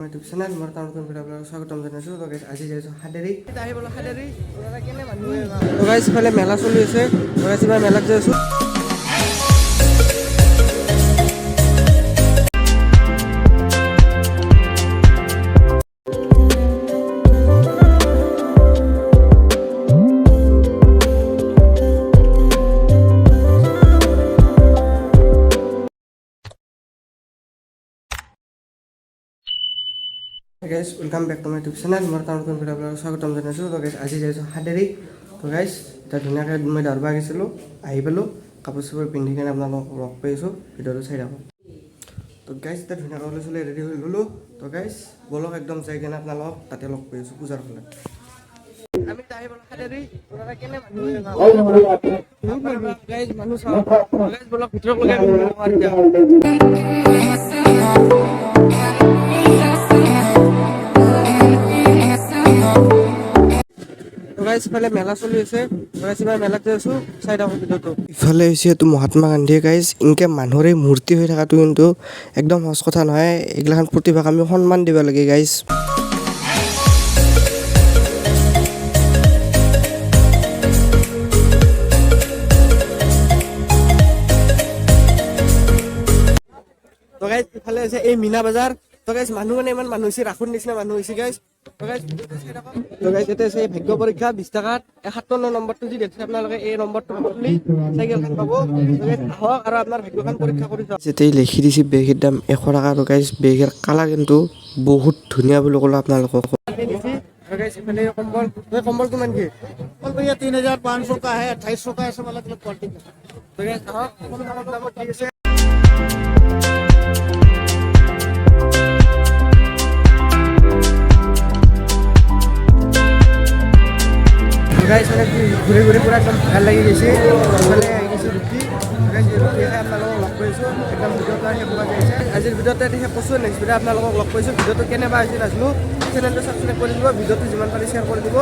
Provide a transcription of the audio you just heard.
YouTube channel মোৰ নতুন video' আপোনালোকক স্বাগতম জনাইছোঁ। তো গাইছ আজি যাইছোঁ হাতেৰী আহি বোলো হাতেৰী কেনে মানুহে তো গাইছ ইফালে মেলা চলি আছে। তো গাইছ এইবাৰ মেলাত যাই আছোঁ। Guys welcome back to my YouTube channel মোৰ নতুন ভিডিঅ' আপোনালোকক স্বাগতম জনাইছোঁ। তো গাইছ আজি যাইছোঁ হাতেৰী। তো গাইছ এতিয়া ধুনীয়াকৈ মই দৰবা গৈছিলোঁ, আহি পালোঁ, কাপোৰ চাপোৰ পিন্ধি কিনে আপোনালোকক লগ পাইছোঁ। ভিডিঅ'টো চাই থাকক। তো গাইছ এতিয়া ধুনীয়াকৈ ওলাইছিলোঁ, ৰেডি হৈ গ'লোঁ। তো গাইছ বলক একদম যাই কিনে আপোনালোকক তাতে লগ পাইছোঁ পূজাৰ ফালে। আমি আহি পালোঁ হাতেৰী কেনে মানুহ গাইজ মানুহ চাওঁ। গাইজ বলক ভিতৰত লগাই ইফালে মেলা চলি আছে। মেলাত যাই আছোঁ, চাই থাকক ভিডিঅ'টো। ইফালে হৈছে এইটো মহাত্মা গান্ধীয়ে গাইজ ইনকে মানুহৰে মূৰ্তি হৈ থকাটো কিন্তু একদম সহজ কথা নহয়। এইগিলাখান প্ৰতিভাক আমি সন্মান দিব লাগে গাইজ। তো গাইজ ইফালে হৈছে এই মীনা বজাৰ। তো গাইজ মানুহ মানে ইমান মানুহ হৈছে, ৰাসৰ নিচিনা মানুহ হৈছে গাইজ। তো গাইজ ইয়াতে আছে ভাগ্য পৰীক্ষা 20 টকাত 57 নম্বৰটো যি দেখিছে আপোনালোকে, এই নম্বৰটো খুলি চাইকেলখন পাব। আহক আৰু আপোনাৰ ভাগ্যখন পৰীক্ষা কৰি চাওক। যেতেই লিখি দিছে বেগৰ দাম 100 টকা। আৰু গাইজ বেগৰ কালাৰ কিন্তু বহুত ধুনীয়া বুলি ক'লো আপোনালোকক। কম্বল কিমান কি? भैया 3500 का है, 2800 का है, सब अलग अलग क्वालिटी का। তো গাইজ আহক, কম দামত ঠিক আছে। গাইজ মানে ঘূৰি ঘূৰি পুৰা একদম ভাল লাগি গৈছে। ইফালে আহি গৈছে ৰুটি। গাইজ ৰুটি খাই আপোনালোকক লগ কৰিছোঁ। একদম ভিডিঅ'টো শেষ হোৱা গৈছে। আজিৰ ভিডিঅ'তে শেষ কৰিছোঁ। নেক্সট ভিডিঅ' আপোনালোকক লগ কৰিছোঁ। ভিডিঅ'টো কেনেবা হৈছে নাজানো। চেনেলটো ছাবস্ক্ৰাইব কৰি দিব, ভিডিঅ'টো যিমান পাৰি শ্বেয়াৰ কৰি দিব।